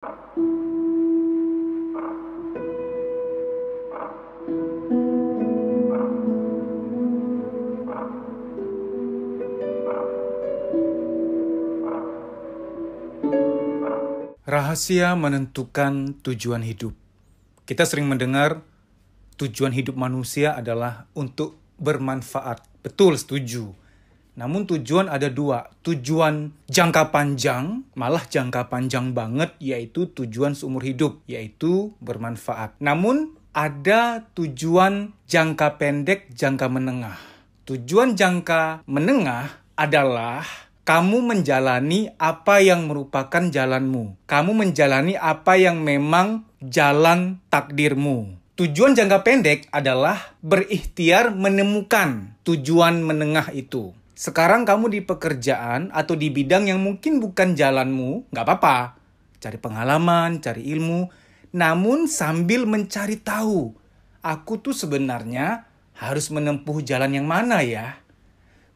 Rahasia menentukan tujuan hidup. Kita sering mendengar tujuan hidup manusia adalah untuk bermanfaat. Betul, setuju. Namun tujuan ada dua. Tujuan jangka panjang, malah jangka panjang banget, yaitu tujuan seumur hidup, yaitu bermanfaat. Namun ada tujuan jangka pendek, jangka menengah. Tujuan jangka menengah adalah kamu menjalani apa yang merupakan jalanmu. Kamu menjalani apa yang memang jalan takdirmu. Tujuan jangka pendek adalah berikhtiar menemukan tujuan menengah itu. Sekarang kamu di pekerjaan atau di bidang yang mungkin bukan jalanmu, nggak apa-apa. Cari pengalaman, cari ilmu. Namun sambil mencari tahu, aku tuh sebenarnya harus menempuh jalan yang mana ya?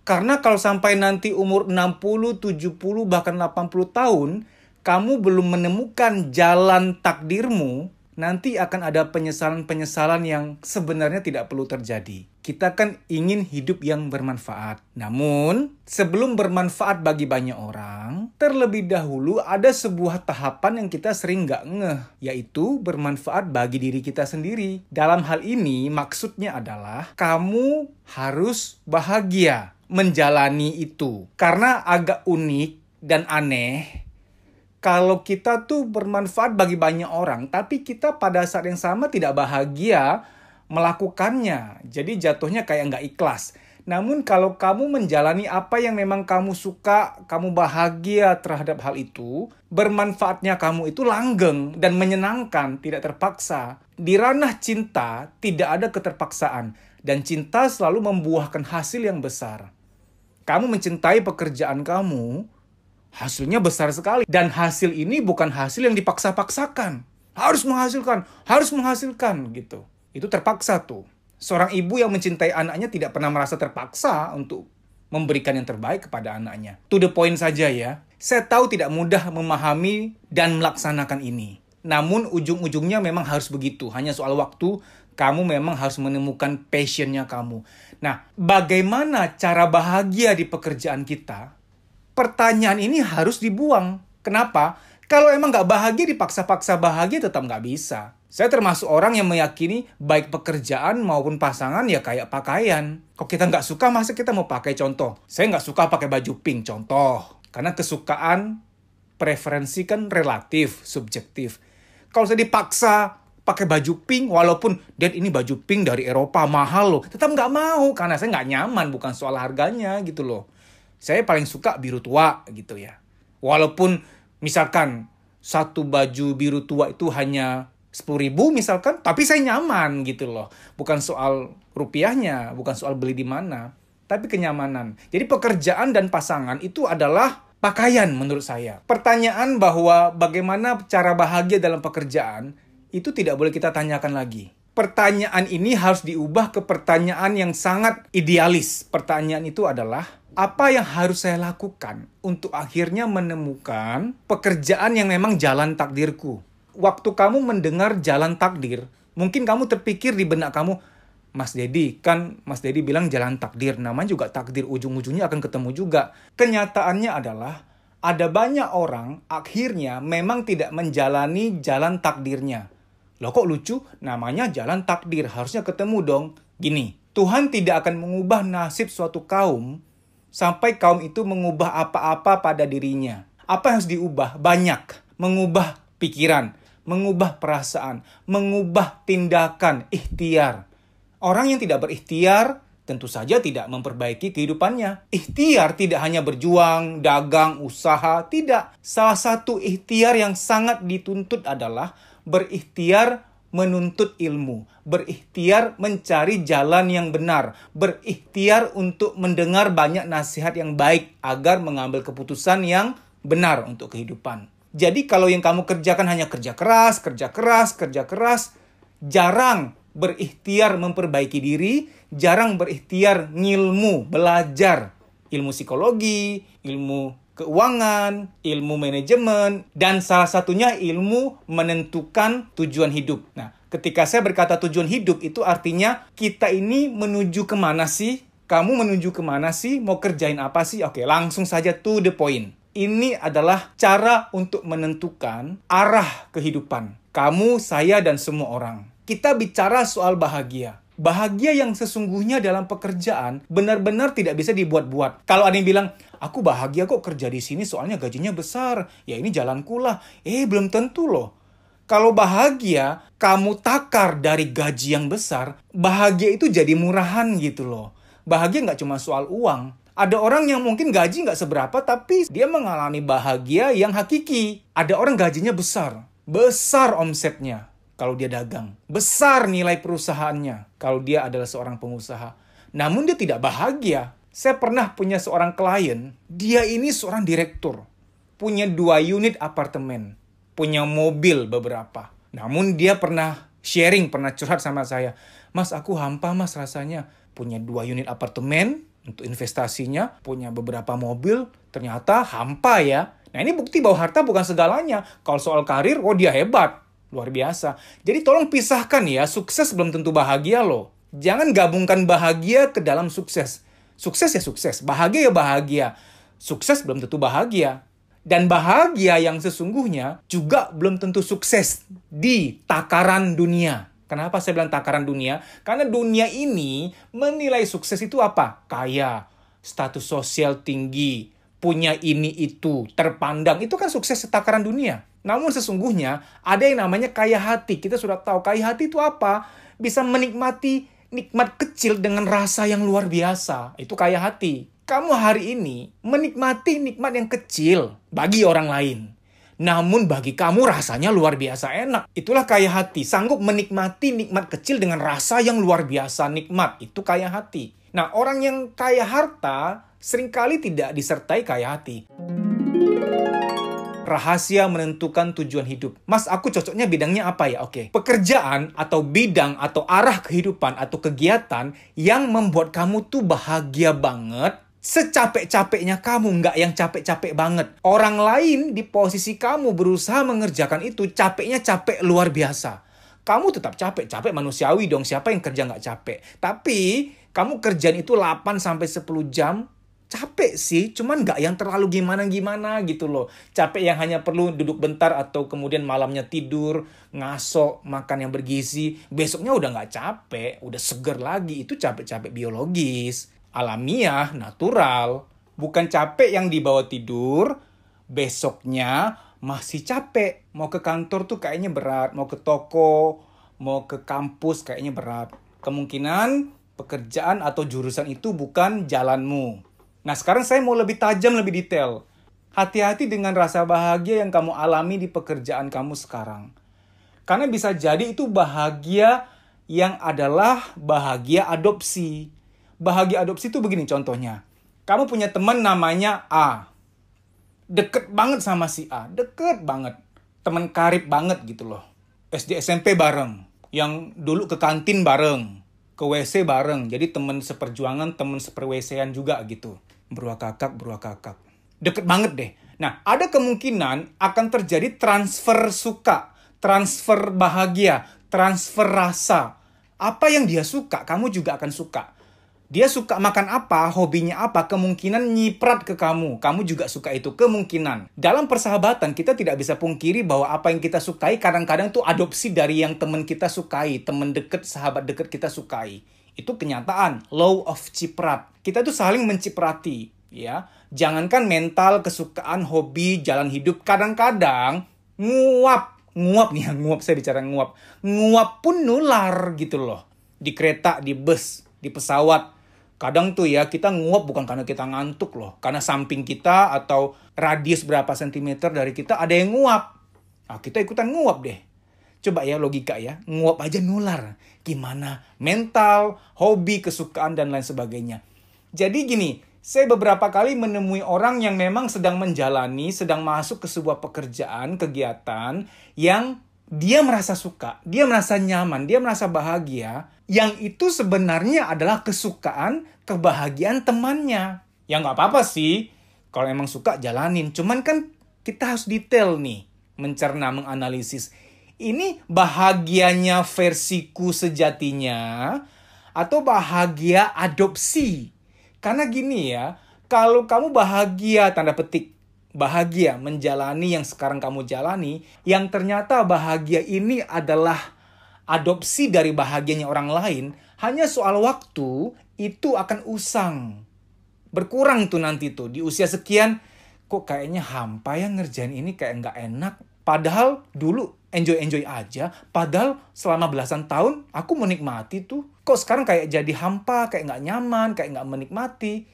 Karena kalau sampai nanti umur 60, 70, bahkan 80 tahun, kamu belum menemukan jalan takdirmu, nanti akan ada penyesalan-penyesalan yang sebenarnya tidak perlu terjadi. Kita kan ingin hidup yang bermanfaat. Namun, sebelum bermanfaat bagi banyak orang, terlebih dahulu ada sebuah tahapan yang kita sering nggak ngeh, yaitu bermanfaat bagi diri kita sendiri. Dalam hal ini, maksudnya adalah kamu harus bahagia menjalani itu. Karena agak unik dan aneh, kalau kita tuh bermanfaat bagi banyak orang, tapi kita pada saat yang sama tidak bahagia melakukannya. Jadi jatuhnya kayak nggak ikhlas. Namun kalau kamu menjalani apa yang memang kamu suka, kamu bahagia terhadap hal itu, bermanfaatnya kamu itu langgeng dan menyenangkan, tidak terpaksa. Di ranah cinta tidak ada keterpaksaan, dan cinta selalu membuahkan hasil yang besar. Kamu mencintai pekerjaan kamu, hasilnya besar sekali. Dan hasil ini bukan hasil yang dipaksa-paksakan. Harus menghasilkan gitu. Itu terpaksa tuh. Seorang ibu yang mencintai anaknya tidak pernah merasa terpaksa untuk memberikan yang terbaik kepada anaknya. To the point saja ya. Saya tahu tidak mudah memahami dan melaksanakan ini. Namun ujung-ujungnya memang harus begitu. Hanya soal waktu, kamu memang harus menemukan passionnya kamu. Nah, bagaimana cara bahagia di pekerjaan kita? Pertanyaan ini harus dibuang. Kenapa? Kalau emang nggak bahagia, dipaksa-paksa bahagia tetap nggak bisa. Saya termasuk orang yang meyakini baik pekerjaan maupun pasangan ya kayak pakaian. Kalau kita nggak suka, masa kita mau pakai contoh? Saya nggak suka pakai baju pink, contoh. Karena kesukaan, preferensi kan relatif, subjektif. Kalau saya dipaksa pakai baju pink, walaupun Dad ini baju pink dari Eropa, mahal loh. Tetap nggak mau, karena saya nggak nyaman, bukan soal harganya gitu loh. Saya paling suka biru tua gitu ya. Walaupun misalkan satu baju biru tua itu hanya 10.000 misalkan, tapi saya nyaman gitu loh. Bukan soal rupiahnya, bukan soal beli di mana, tapi kenyamanan. Jadi pekerjaan dan pasangan itu adalah pakaian menurut saya. Pertanyaan bahwa bagaimana cara bahagia dalam pekerjaan, itu tidak boleh kita tanyakan lagi. Pertanyaan ini harus diubah ke pertanyaan yang sangat idealis. Pertanyaan itu adalah, apa yang harus saya lakukan untuk akhirnya menemukan pekerjaan yang memang jalan takdirku? Waktu kamu mendengar jalan takdir, mungkin kamu terpikir di benak kamu, Mas Dedi bilang jalan takdir, namanya juga takdir, ujung-ujungnya akan ketemu juga. Kenyataannya adalah, ada banyak orang akhirnya memang tidak menjalani jalan takdirnya. Loh kok lucu? Namanya jalan takdir, harusnya ketemu dong. Gini, Tuhan tidak akan mengubah nasib suatu kaum sampai kaum itu mengubah apa-apa pada dirinya. Apa yang harus diubah? Banyak. Mengubah pikiran, mengubah perasaan, mengubah tindakan, ikhtiar. Orang yang tidak berikhtiar tentu saja tidak memperbaiki kehidupannya. Ikhtiar tidak hanya berjuang, dagang, usaha, tidak. Salah satu ikhtiar yang sangat dituntut adalah berikhtiar menuntut ilmu, berikhtiar mencari jalan yang benar, berikhtiar untuk mendengar banyak nasihat yang baik agar mengambil keputusan yang benar untuk kehidupan. Jadi kalau yang kamu kerjakan hanya kerja keras, jarang berikhtiar memperbaiki diri, jarang berikhtiar ngilmu, belajar ilmu psikologi, ilmu keuangan, ilmu manajemen, dan salah satunya ilmu menentukan tujuan hidup. Nah, ketika saya berkata tujuan hidup, itu artinya kita ini menuju kemana sih? Kamu menuju kemana sih? Mau kerjain apa sih? Oke, langsung saja to the point. Ini adalah cara untuk menentukan arah kehidupan. Kamu, saya, dan semua orang. Kita bicara soal bahagia. Bahagia yang sesungguhnya dalam pekerjaan benar-benar tidak bisa dibuat-buat. Kalau ada yang bilang, aku bahagia kok kerja di sini soalnya gajinya besar. Ya ini jalanku lah. Belum tentu loh. Kalau bahagia, kamu takar dari gaji yang besar, bahagia itu jadi murahan gitu loh. Bahagia nggak cuma soal uang. Ada orang yang mungkin gaji nggak seberapa, tapi dia mengalami bahagia yang hakiki. Ada orang gajinya besar. Besar omsetnya kalau dia dagang. Besar nilai perusahaannya kalau dia adalah seorang pengusaha. Namun dia tidak bahagia. Saya pernah punya seorang klien. Dia ini seorang direktur. Punya 2 unit apartemen. Punya mobil beberapa. Namun dia pernah sharing, pernah curhat sama saya. Mas, aku hampa mas rasanya. Punya 2 unit apartemen untuk investasinya. Punya beberapa mobil. Ternyata hampa ya. Nah ini bukti bahwa harta bukan segalanya. Kalau soal karir, dia hebat. Luar biasa. Jadi tolong pisahkan ya, sukses belum tentu bahagia loh. Jangan gabungkan bahagia ke dalam sukses. Sukses ya sukses, bahagia ya bahagia. Sukses belum tentu bahagia. Dan bahagia yang sesungguhnya juga belum tentu sukses di takaran dunia. Kenapa saya bilang takaran dunia? Karena dunia ini menilai sukses itu apa? Kaya, status sosial tinggi, punya ini itu, terpandang. Itu kan sukses di takaran dunia. Namun sesungguhnya ada yang namanya kaya hati. Kita sudah tahu kaya hati itu apa? Bisa menikmati nikmat kecil dengan rasa yang luar biasa. Itu kaya hati. Kamu hari ini menikmati nikmat yang kecil bagi orang lain. Namun bagi kamu rasanya luar biasa enak. Itulah kaya hati. Sanggup menikmati nikmat kecil dengan rasa yang luar biasa nikmat. Itu kaya hati. Nah, orang yang kaya harta seringkali tidak disertai kaya hati. Rahasia menentukan tujuan hidup. Mas, aku cocoknya bidangnya apa ya? Oke. Pekerjaan atau bidang atau arah kehidupan atau kegiatan yang membuat kamu tuh bahagia banget. Secapek-capeknya kamu, nggak yang capek-capek banget. Orang lain di posisi kamu berusaha mengerjakan itu, capeknya capek luar biasa. Kamu tetap capek manusiawi dong. Siapa yang kerja nggak capek? Tapi kamu kerjaan itu 8-10 jam, capek sih, cuman nggak yang terlalu gimana-gimana gitu loh. Capek yang hanya perlu duduk bentar atau kemudian malamnya tidur, ngaso, makan yang bergizi. Besoknya udah nggak capek, udah seger lagi. Itu capek-capek biologis, alamiah, natural. Bukan capek yang dibawa tidur, besoknya masih capek. Mau ke kantor tuh kayaknya berat, mau ke toko, mau ke kampus kayaknya berat. Kemungkinan pekerjaan atau jurusan itu bukan jalanmu. Nah, sekarang saya mau lebih tajam, lebih detail. Hati-hati dengan rasa bahagia yang kamu alami di pekerjaan kamu sekarang. Karena bisa jadi itu bahagia yang adalah bahagia adopsi. Bahagia adopsi itu begini contohnya. Kamu punya teman namanya A. Deket banget sama si A. Deket banget. Teman karib banget gitu loh. SD SMP bareng. Yang dulu ke kantin bareng. Ke WC bareng. Jadi teman seperjuangan, teman seper-WC-an juga gitu. Beruah kakak. Deket banget deh. Nah, ada kemungkinan akan terjadi transfer suka, transfer bahagia, transfer rasa. Apa yang dia suka, kamu juga akan suka. Dia suka makan apa, hobinya apa, kemungkinan nyiprat ke kamu. Kamu juga suka itu, kemungkinan. Dalam persahabatan, kita tidak bisa pungkiri bahwa apa yang kita sukai kadang-kadang tuh adopsi dari yang teman kita sukai, teman deket, sahabat deket kita sukai. Itu kenyataan, law of ciprat. Kita tuh saling menciprati, ya. Jangankan mental, kesukaan, hobi, jalan hidup, kadang-kadang nguap saya bicara nguap. Nguap pun nular gitu loh. Di kereta, di bus, di pesawat. Kadang tuh ya kita nguap bukan karena kita ngantuk loh. Karena samping kita atau radius berapa sentimeter dari kita ada yang nguap. Nah, kita ikutan nguap deh. Coba ya logika ya, nguap aja nular. Gimana? Mental, hobi, kesukaan, dan lain sebagainya. Jadi gini, saya beberapa kali menemui orang yang memang sedang menjalani, sedang masuk ke sebuah pekerjaan, kegiatan, yang dia merasa suka, dia merasa nyaman, dia merasa bahagia, yang itu sebenarnya adalah kesukaan, kebahagiaan temannya. Ya nggak apa-apa sih. Kalau emang suka, jalanin. Cuman kan kita harus detail nih, mencerna, menganalisis. Ini bahagianya versiku sejatinya atau bahagia adopsi? Karena gini ya, kalau kamu bahagia, tanda petik, bahagia menjalani yang sekarang kamu jalani, yang ternyata bahagia ini adalah adopsi dari bahagianya orang lain, hanya soal waktu, itu akan usang. Berkurang tuh nanti tuh, di usia sekian, kok kayaknya hampa ya ngerjain ini, kayak nggak enak. Padahal dulu enjoy-enjoy aja, padahal selama belasan tahun aku menikmati tuh. Kok sekarang kayak jadi hampa, kayak nggak nyaman, kayak nggak menikmati.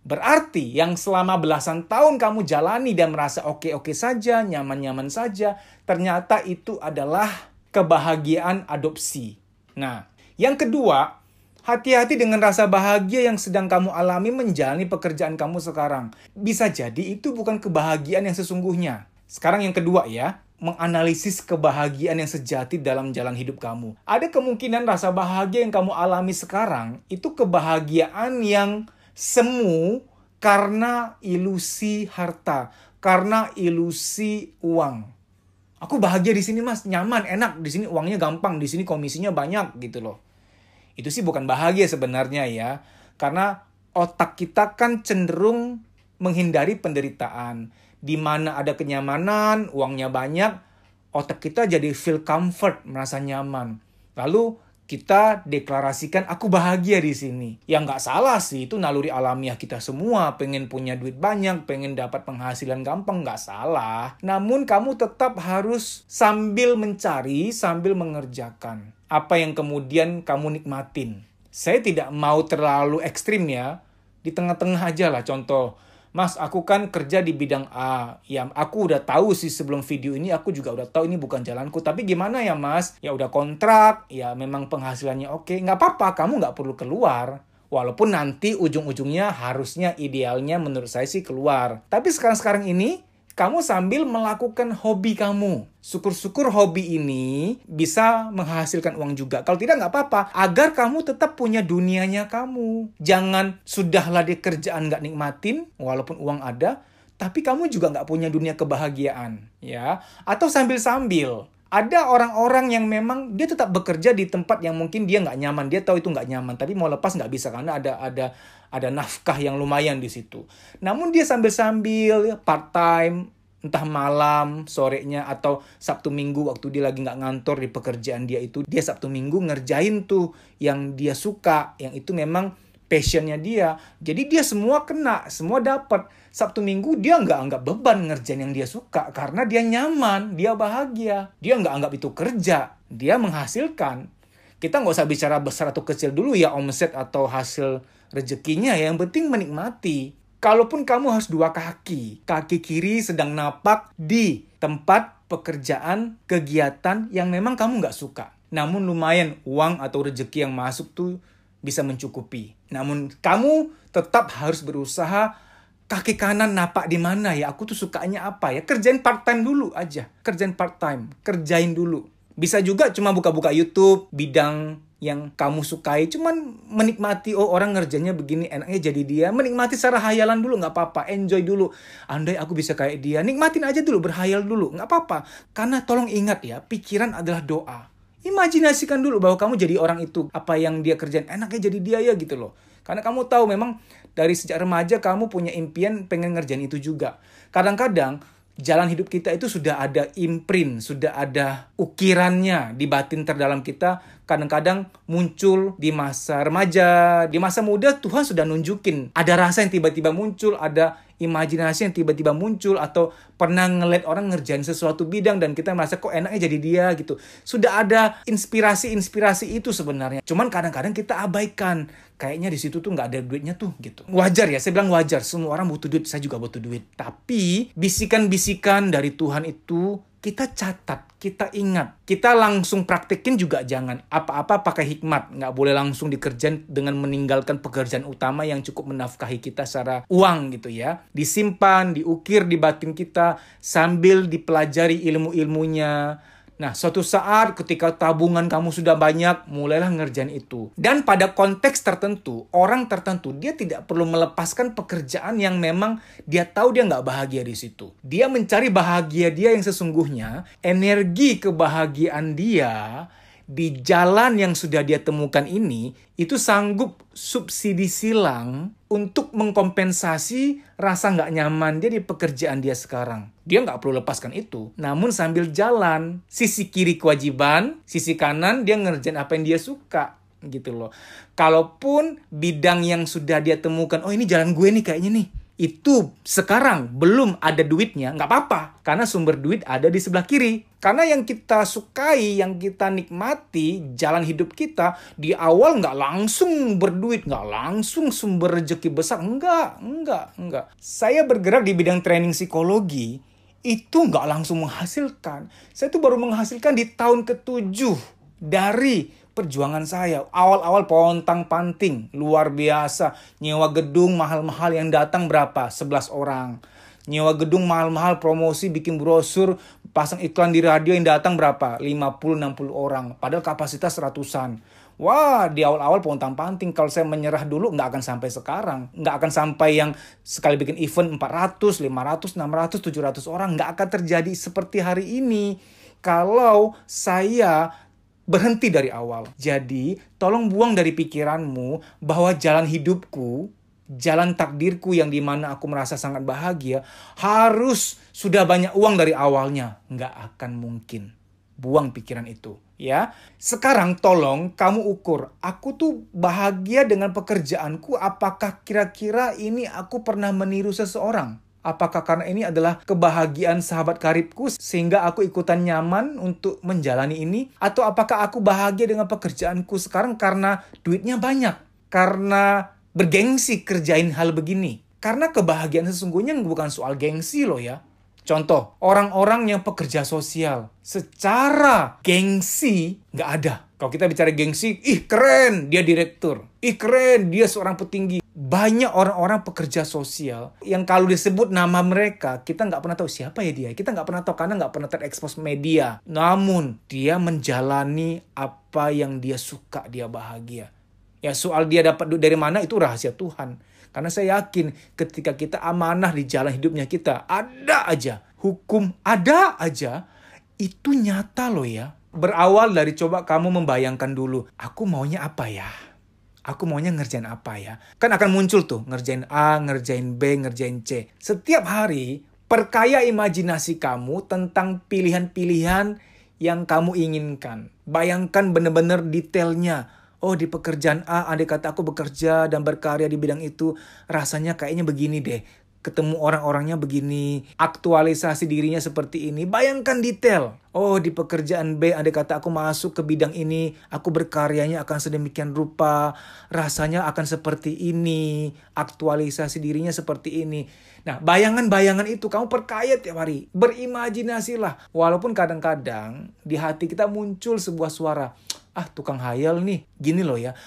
Berarti yang selama belasan tahun kamu jalani dan merasa oke-oke saja, nyaman-nyaman saja, ternyata itu adalah kebahagiaan adopsi. Nah, yang kedua, hati-hati dengan rasa bahagia yang sedang kamu alami menjalani pekerjaan kamu sekarang. Bisa jadi itu bukan kebahagiaan yang sesungguhnya. Sekarang yang kedua ya, menganalisis kebahagiaan yang sejati dalam jalan hidup kamu. Ada kemungkinan rasa bahagia yang kamu alami sekarang itu kebahagiaan yang semu karena ilusi harta, karena ilusi uang. Aku bahagia di sini mas, nyaman, enak, di sini uangnya gampang, di sini komisinya banyak gitu loh. Itu sih bukan bahagia sebenarnya ya, karena otak kita kan cenderung menghindari penderitaan. Di mana ada kenyamanan, uangnya banyak, otak kita jadi feel comfort, merasa nyaman. Lalu kita deklarasikan, aku bahagia di sini. Ya nggak salah sih, itu naluri alamiah kita semua. Pengen punya duit banyak, pengen dapat penghasilan gampang, nggak salah. Namun kamu tetap harus sambil mencari, sambil mengerjakan. Apa yang kemudian kamu nikmatin. Saya tidak mau terlalu ekstrim ya. Di tengah-tengah aja lah contoh. Mas, aku kan kerja di bidang A. Ya, aku udah tahu sih sebelum video ini, aku juga udah tahu ini bukan jalanku. Tapi gimana ya, Mas? Ya udah kontrak, ya memang penghasilannya oke. Nggak apa-apa, kamu nggak perlu keluar. Walaupun nanti ujung-ujungnya harusnya idealnya menurut saya sih keluar. Tapi sekarang-sekarang ini, kamu sambil melakukan hobi kamu. Syukur-syukur hobi ini bisa menghasilkan uang juga. Kalau tidak nggak apa-apa. Agar kamu tetap punya dunianya kamu. Jangan sudahlah di kerjaan nggak nikmatin, walaupun uang ada, tapi kamu juga nggak punya dunia kebahagiaan. Ya. Atau sambil-sambil. Ada orang-orang yang memang dia tetap bekerja di tempat yang mungkin dia nggak nyaman. Dia tahu itu nggak nyaman, tapi mau lepas nggak bisa karena ada nafkah yang lumayan di situ. Namun dia sambil-sambil part-time, entah malam, sorenya, atau Sabtu Minggu waktu dia lagi nggak ngantor di pekerjaan dia itu. Dia Sabtu Minggu ngerjain tuh yang dia suka, yang itu memang passionnya dia. Jadi dia semua kena, semua dapat. Sabtu Minggu dia nggak anggap beban ngerjain yang dia suka. Karena dia nyaman, dia bahagia. Dia nggak anggap itu kerja. Dia menghasilkan. Kita nggak usah bicara besar atau kecil dulu ya omset atau hasil rezekinya. Yang penting menikmati. Kalaupun kamu harus dua kaki. Kaki kiri sedang napak di tempat pekerjaan, kegiatan yang memang kamu nggak suka. Namun lumayan uang atau rezeki yang masuk tuh bisa mencukupi. Namun kamu tetap harus berusaha kaki kanan napak di mana ya. Aku tuh sukanya apa ya. Kerjain part-time dulu aja. Kerjain part-time. Kerjain dulu. Bisa juga cuma buka-buka YouTube. Bidang yang kamu sukai. Cuman menikmati. Oh orang ngerjainnya begini. Enaknya jadi dia. Menikmati secara hayalan dulu. Nggak apa-apa. Enjoy dulu. Andai aku bisa kayak dia. Nikmatin aja dulu. Berhayal dulu. Nggak apa-apa. Karena tolong ingat ya. Pikiran adalah doa. Imajinasikan dulu bahwa kamu jadi orang itu. Apa yang dia kerjain. Enaknya jadi dia ya gitu loh. Karena kamu tahu memang dari sejak remaja kamu punya impian pengen ngerjain itu juga. Kadang-kadang jalan hidup kita itu sudah ada imprint, sudah ada ukirannya di batin terdalam kita. Kadang-kadang muncul di masa remaja, di masa muda Tuhan sudah nunjukin. Ada rasa yang tiba-tiba muncul, ada imajinasi yang tiba-tiba muncul, atau pernah ngeliat orang ngerjain sesuatu bidang dan kita merasa kok enaknya jadi dia gitu. Sudah ada inspirasi-inspirasi itu sebenarnya. Cuman kadang-kadang kita abaikan. Kayaknya di situ tuh nggak ada duitnya tuh gitu. Wajar ya, saya bilang wajar. Semua orang butuh duit, saya juga butuh duit. Tapi bisikan-bisikan dari Tuhan itu kita catat, kita ingat. Kita langsung praktekin juga jangan. Apa-apa pakai hikmat. Nggak boleh langsung dikerjain dengan meninggalkan pekerjaan utama yang cukup menafkahi kita secara uang gitu ya. Disimpan, diukir di batin kita sambil dipelajari ilmu-ilmunya. Nah, suatu saat ketika tabungan kamu sudah banyak, mulailah ngerjain itu. Dan pada konteks tertentu, orang tertentu, dia tidak perlu melepaskan pekerjaan yang memang dia tahu dia nggak bahagia di situ. Dia mencari bahagia dia yang sesungguhnya, energi kebahagiaan dia di jalan yang sudah dia temukan ini, itu sanggup subsidi silang untuk mengkompensasi rasa nggak nyaman dia di pekerjaan dia sekarang. Dia nggak perlu lepaskan itu. Namun sambil jalan, sisi kiri kewajiban, sisi kanan dia ngerjain apa yang dia suka. Gitu loh. Kalaupun bidang yang sudah dia temukan, oh ini jalan gue nih kayaknya nih. Itu sekarang belum ada duitnya, nggak apa-apa. Karena sumber duit ada di sebelah kiri. Karena yang kita sukai, yang kita nikmati, jalan hidup kita, di awal nggak langsung berduit, nggak langsung sumber rezeki besar. Enggak. Saya bergerak di bidang training psikologi, itu nggak langsung menghasilkan. Saya tuh baru menghasilkan di tahun ke-7 dari perjuangan saya. Awal-awal pontang-panting, luar biasa. Nyewa gedung mahal-mahal yang datang berapa? 11 orang. Nyewa gedung mahal-mahal, promosi, bikin brosur, pasang iklan di radio yang datang berapa? 50-60 orang. Padahal kapasitas ratusan. Wah, di awal-awal pontang-panting. Kalau saya menyerah dulu, nggak akan sampai sekarang. Nggak akan sampai yang sekali bikin event 400, 500, 600, 700 orang. Nggak akan terjadi seperti hari ini. Kalau saya berhenti dari awal. Jadi, tolong buang dari pikiranmu bahwa jalan hidupku, jalan takdirku yang dimana aku merasa sangat bahagia, harus sudah banyak uang dari awalnya. Nggak akan mungkin. Buang pikiran itu. Ya, sekarang tolong kamu ukur. Aku tuh bahagia dengan pekerjaanku. Apakah kira-kira ini aku pernah meniru seseorang? Apakah karena ini adalah kebahagiaan sahabat karibku sehingga aku ikutan nyaman untuk menjalani ini? Atau apakah aku bahagia dengan pekerjaanku sekarang karena duitnya banyak? Karena bergengsi kerjain hal begini? Karena kebahagiaan sesungguhnya bukan soal gengsi loh ya. Contoh, orang-orang yang pekerja sosial. Secara gengsi nggak ada. Kalau kita bicara gengsi, ih keren dia direktur. Ih keren dia seorang petinggi. Banyak orang-orang pekerja sosial yang kalau disebut nama mereka, kita nggak pernah tahu siapa ya dia. Kita nggak pernah tahu karena nggak pernah terekspos media. Namun, dia menjalani apa yang dia suka, dia bahagia. Ya soal dia dapat duit dari mana itu rahasia Tuhan. Karena saya yakin ketika kita amanah di jalan hidupnya kita, ada aja hukum, ada aja. Itu nyata loh ya. Berawal dari coba kamu membayangkan dulu, aku maunya apa ya? Aku maunya ngerjain apa ya? Kan akan muncul tuh, ngerjain A, ngerjain B, ngerjain C. Setiap hari, perkaya imajinasi kamu tentang pilihan-pilihan yang kamu inginkan. Bayangkan benar-benar detailnya. Oh, di pekerjaan A, andai kata aku bekerja dan berkarya di bidang itu, rasanya kayaknya begini deh. Ketemu orang-orangnya begini, aktualisasi dirinya seperti ini. Bayangkan detail. Oh, di pekerjaan B, andai kata aku masuk ke bidang ini, aku berkaryanya akan sedemikian rupa, rasanya akan seperti ini, aktualisasi dirinya seperti ini. Nah, bayangan-bayangan itu kamu perkaya tiap hari. Berimajinasilah. Walaupun kadang-kadang di hati kita muncul sebuah suara, ah tukang hayal nih. Gini loh ya,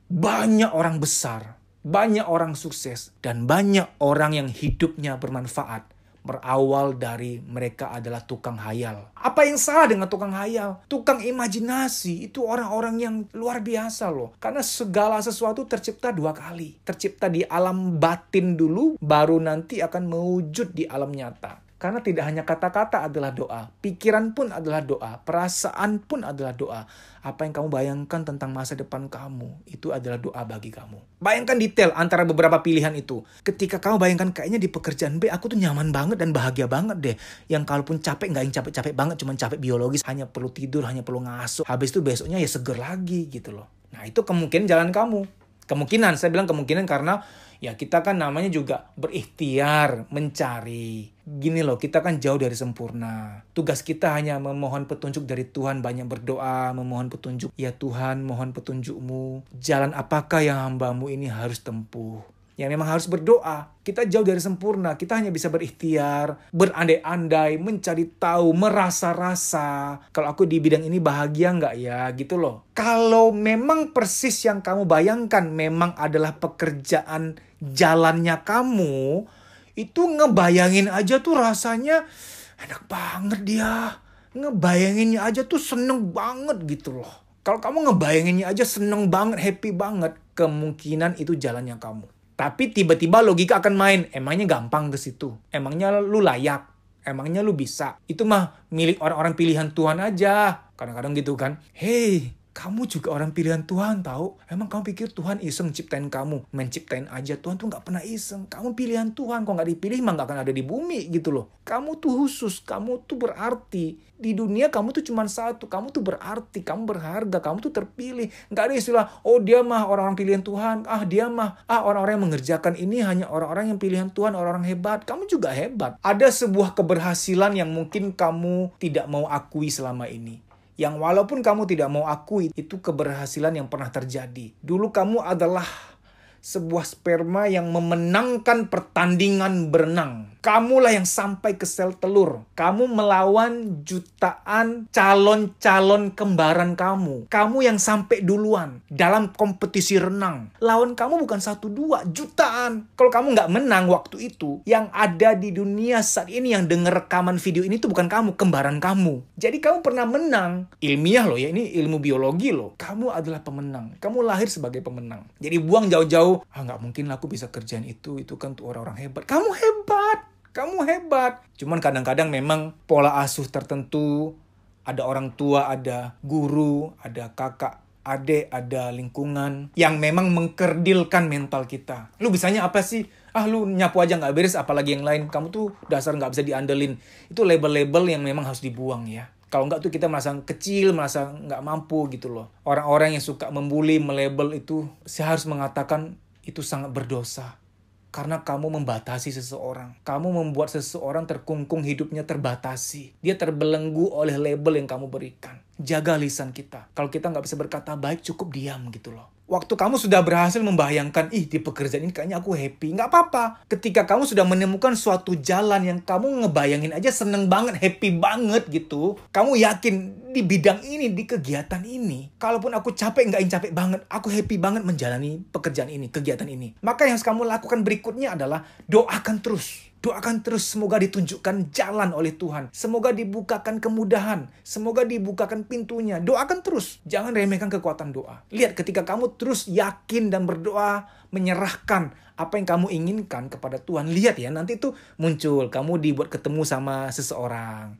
banyak orang besar, banyak orang sukses, dan banyak orang yang hidupnya bermanfaat berawal dari mereka adalah tukang hayal. Apa yang salah dengan tukang hayal? Tukang imajinasi itu orang-orang yang luar biasa loh. Karena segala sesuatu tercipta 2 kali. Tercipta di alam batin dulu, baru nanti akan mewujud di alam nyata. Karena tidak hanya kata-kata adalah doa, pikiran pun adalah doa, perasaan pun adalah doa. Apa yang kamu bayangkan tentang masa depan kamu, itu adalah doa bagi kamu. Bayangkan detail antara beberapa pilihan itu. Ketika kamu bayangkan kayaknya di pekerjaan B, aku tuh nyaman banget dan bahagia banget deh. Yang kalaupun capek, nggak yang capek-capek banget, cuma capek biologis, hanya perlu tidur, hanya perlu ngasuh. Habis itu besoknya ya seger lagi gitu loh. Nah itu kemungkinan jalan kamu. Kemungkinan, saya bilang kemungkinan karena ya kita kan namanya juga berikhtiar, mencari. Gini loh, kita kan jauh dari sempurna. Tugas kita hanya memohon petunjuk dari Tuhan, banyak berdoa, memohon petunjuk. Ya Tuhan, mohon petunjuk-Mu. Jalan apakah yang hamba-Mu ini harus tempuh? Yang memang harus berdoa. Kita jauh dari sempurna. Kita hanya bisa berikhtiar, berandai-andai, mencari tahu, merasa-rasa. Kalau aku di bidang ini bahagia nggak ya? Gitu loh. Kalau memang persis yang kamu bayangkan memang adalah pekerjaan jalannya kamu, itu ngebayangin aja tuh rasanya enak banget dia. Ngebayanginnya aja tuh seneng banget gitu loh. Kalau kamu ngebayanginnya aja seneng banget, happy banget, kemungkinan itu jalannya kamu. Tapi tiba-tiba logika akan main. Emangnya gampang ke situ? Emangnya lu layak? Emangnya lu bisa? Itu mah milik orang-orang pilihan Tuhan aja. Kadang-kadang gitu kan. Hey, kamu juga orang pilihan Tuhan tahu. Emang kamu pikir Tuhan iseng ciptain kamu? Main ciptain aja. Tuhan tuh gak pernah iseng. Kamu pilihan Tuhan. Kalau gak dipilih mah gak akan ada di bumi gitu loh. Kamu tuh khusus. Kamu tuh berarti. Di dunia kamu tuh cuma satu. Kamu tuh berarti. Kamu berharga. Kamu tuh terpilih. Gak ada istilah, oh dia mah orang-orang pilihan Tuhan. Ah dia mah, orang-orang yang mengerjakan ini hanya orang-orang yang pilihan Tuhan. Orang-orang hebat. Kamu juga hebat. Ada sebuah keberhasilan yang mungkin kamu tidak mau akui selama ini. Yang walaupun kamu tidak mau akui, itu keberhasilan yang pernah terjadi. Dulu kamu adalah sebuah sperma yang memenangkan pertandingan berenang. Kamulah yang sampai ke sel telur. Kamu melawan jutaan calon-calon kembaran kamu. Kamu yang sampai duluan dalam kompetisi renang. Lawan kamu bukan 1-2, jutaan. Kalau kamu nggak menang waktu itu, yang ada di dunia saat ini yang denger rekaman video ini tuh bukan kamu, kembaran kamu. Jadi kamu pernah menang. Ilmiah loh ya, ini ilmu biologi loh. Kamu adalah pemenang. Kamu lahir sebagai pemenang. Jadi buang jauh-jauh, nggak mungkin aku bisa kerjaan itu kan tuh orang-orang hebat. Kamu hebat. Kamu hebat. Cuman kadang-kadang memang pola asuh tertentu, ada orang tua, ada guru, ada kakak, adik, ada lingkungan yang memang mengkerdilkan mental kita. Lu bisanya apa sih? Lu nyapu aja nggak beres, apalagi yang lain. Kamu tuh dasar nggak bisa diandelin. Itu label-label yang memang harus dibuang ya. Kalau nggak tuh kita merasa kecil, merasa nggak mampu gitu loh. Orang-orang yang suka membuli, melabel itu, saya harus mengatakan itu sangat berdosa. Karena kamu membatasi seseorang. Kamu membuat seseorang terkungkung hidupnya terbatasi. Dia terbelenggu oleh label yang kamu berikan. Jaga lisan kita. Kalau kita nggak bisa berkata baik, cukup diam gitu loh. Waktu kamu sudah berhasil membayangkan, di pekerjaan ini kayaknya aku happy. Nggak apa-apa. Ketika kamu sudah menemukan suatu jalan yang kamu ngebayangin aja seneng banget, happy banget gitu. Kamu yakin di bidang ini, di kegiatan ini. Kalaupun aku capek, nggak capek banget. Aku happy banget menjalani pekerjaan ini, kegiatan ini. Maka yang harus kamu lakukan berikutnya adalah doakan terus. Doakan terus, semoga ditunjukkan jalan oleh Tuhan. Semoga dibukakan kemudahan. Semoga dibukakan pintunya. Doakan terus. Jangan remehkan kekuatan doa. Lihat ketika kamu terus yakin dan berdoa, menyerahkan apa yang kamu inginkan kepada Tuhan. Lihat ya, nanti itu muncul. Kamu dibuat ketemu sama seseorang.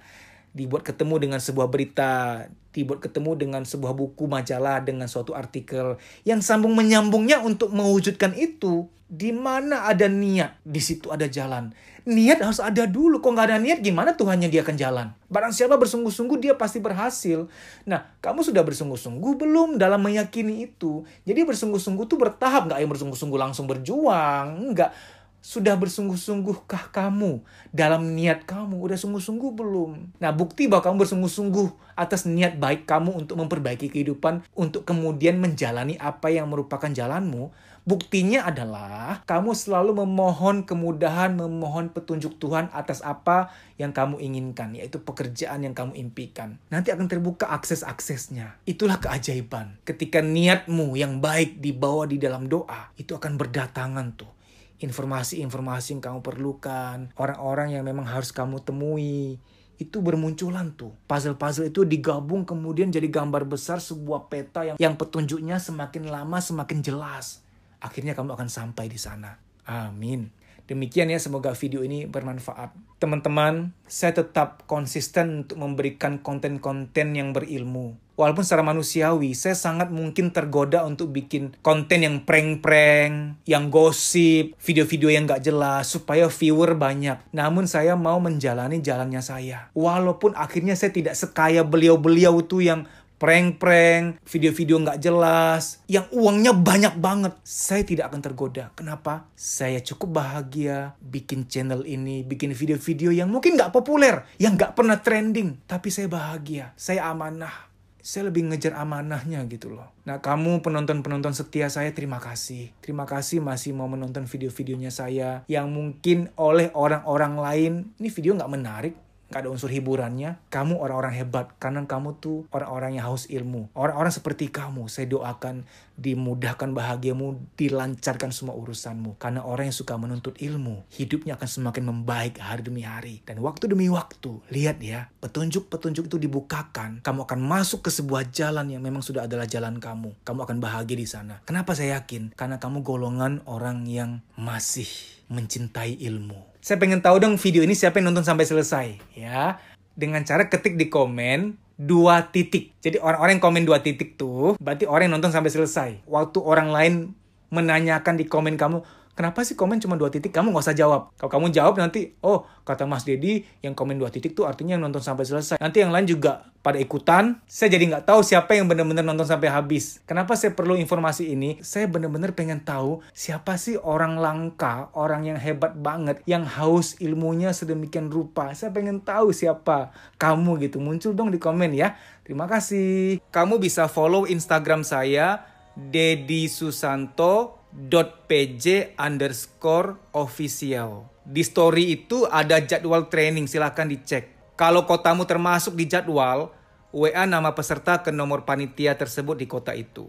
Dibuat ketemu dengan sebuah berita. Dibuat ketemu dengan sebuah buku majalah dengan suatu artikel. Yang sambung menyambungnya untuk mewujudkan itu. Di mana ada niat, di situ ada jalan. Niat harus ada dulu. Kok nggak ada niat, gimana Tuhannya dia akan jalan? Barang siapa bersungguh-sungguh, dia pasti berhasil. Nah, kamu sudah bersungguh-sungguh belum dalam meyakini itu? Jadi bersungguh-sungguh tuh bertahap. Nggak yang bersungguh-sungguh langsung berjuang. Nggak. Sudah bersungguh-sungguhkah kamu dalam niat kamu? Udah sungguh-sungguh belum? Nah, bukti bahwa kamu bersungguh-sungguh atas niat baik kamu untuk memperbaiki kehidupan, untuk kemudian menjalani apa yang merupakan jalanmu. Buktinya adalah kamu selalu memohon kemudahan, memohon petunjuk Tuhan atas apa yang kamu inginkan, yaitu pekerjaan yang kamu impikan. Nanti akan terbuka akses-aksesnya. Itulah keajaiban. Ketika niatmu yang baik dibawa di dalam doa, itu akan berdatangan tuh. Informasi-informasi yang kamu perlukan, orang-orang yang memang harus kamu temui, itu bermunculan tuh. Puzzle-puzzle itu digabung kemudian jadi gambar besar sebuah peta yang petunjuknya semakin lama semakin jelas. Akhirnya kamu akan sampai di sana. Amin. Demikian ya, semoga video ini bermanfaat. Teman-teman, saya tetap konsisten untuk memberikan konten-konten yang berilmu. Walaupun secara manusiawi, saya sangat mungkin tergoda untuk bikin konten yang prank-prank, yang gosip, video-video yang gak jelas, supaya viewer banyak. Namun saya mau menjalani jalannya saya. Walaupun akhirnya saya tidak sekaya beliau-beliau tuh yang prank-prank, video-video nggak jelas, yang uangnya banyak banget. Saya tidak akan tergoda. Kenapa? Saya cukup bahagia bikin channel ini, bikin video-video yang mungkin nggak populer, yang nggak pernah trending. Tapi saya bahagia, saya amanah. Saya lebih ngejar amanahnya gitu loh. Nah, kamu penonton-penonton setia saya, terima kasih. Terima kasih masih mau menonton video-videonya saya yang mungkin oleh orang-orang lain, ini video nggak menarik, gak ada unsur hiburannya, kamu orang-orang hebat. Karena kamu tuh orang-orang yang haus ilmu. Orang-orang seperti kamu, saya doakan dimudahkan bahagiamu, dilancarkan semua urusanmu. Karena orang yang suka menuntut ilmu, hidupnya akan semakin membaik hari demi hari. Dan waktu demi waktu, lihat ya, petunjuk-petunjuk itu dibukakan. Kamu akan masuk ke sebuah jalan yang memang sudah adalah jalan kamu. Kamu akan bahagia di sana. Kenapa saya yakin? Karena kamu golongan orang yang masih mencintai ilmu. Saya pengen tahu dong video ini siapa yang nonton sampai selesai ya. Dengan cara ketik di komen 2 titik. Jadi orang-orang yang komen 2 titik tuh berarti orang yang nonton sampai selesai. Waktu orang lain menanyakan di komen kamu, kenapa sih komen cuma 2 titik? Kamu gak usah jawab. Kalau kamu jawab nanti, oh kata Mas Dedi yang komen 2 titik tuh artinya yang nonton sampai selesai. Nanti yang lain juga pada ikutan. Saya jadi gak tahu siapa yang benar-benar nonton sampai habis. Kenapa saya perlu informasi ini? Saya benar-benar pengen tahu siapa sih orang langka, orang yang hebat banget, yang haus ilmunya sedemikian rupa. Saya pengen tahu siapa kamu gitu. Muncul dong di komen ya. Terima kasih. Kamu bisa follow Instagram saya, dedisusanto.pj_official. Di story itu ada jadwal training, silahkan dicek. Kalau kotamu termasuk di jadwal, WA nama peserta ke nomor panitia tersebut di kota itu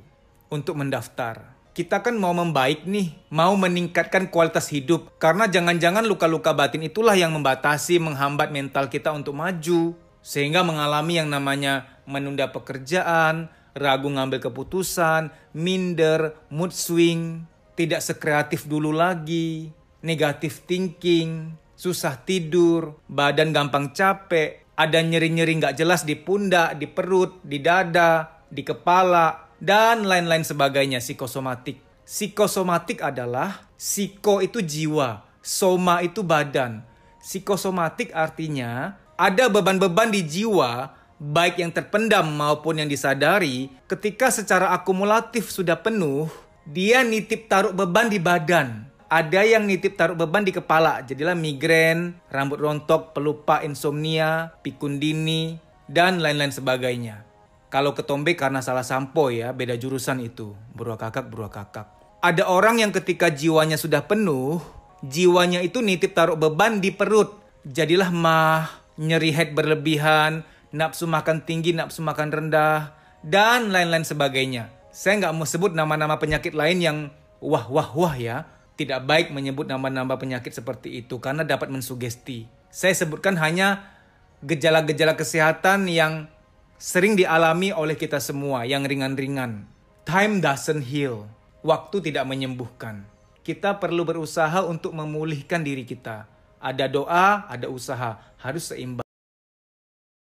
untuk mendaftar. Kita kan mau membaik nih, mau meningkatkan kualitas hidup. Karena jangan-jangan luka-luka batin itulah yang membatasi, menghambat mental kita untuk maju. Sehingga mengalami yang namanya menunda pekerjaan, ragu ngambil keputusan, minder, mood swing, tidak sekreatif dulu lagi, negative thinking, susah tidur, badan gampang capek, ada nyeri-nyeri nggak jelas di pundak, di perut, di dada, di kepala, dan lain-lain sebagainya, psikosomatik. Psikosomatik adalah, psiko itu jiwa, soma itu badan. Psikosomatik artinya ada beban-beban di jiwa, baik yang terpendam maupun yang disadari, ketika secara akumulatif sudah penuh, dia nitip taruh beban di badan. Ada yang nitip taruh beban di kepala, jadilah migrain, rambut rontok, pelupa, insomnia, pikun dini, dan lain-lain sebagainya. Kalau ketombe karena salah sampo ya, beda jurusan itu. Beruah kakak. Ada orang yang ketika jiwanya sudah penuh, jiwanya itu nitip taruh beban di perut. Jadilah mah, nyeri head berlebihan, nafsu makan tinggi, nafsu makan rendah, dan lain-lain sebagainya. Saya nggak mau sebut nama-nama penyakit lain yang wah ya. Tidak baik menyebut nama-nama penyakit seperti itu karena dapat mensugesti. Saya sebutkan hanya gejala-gejala kesehatan yang sering dialami oleh kita semua, yang ringan-ringan. Time doesn't heal. Waktu tidak menyembuhkan. Kita perlu berusaha untuk memulihkan diri kita. Ada doa, ada usaha. Harus seimbang.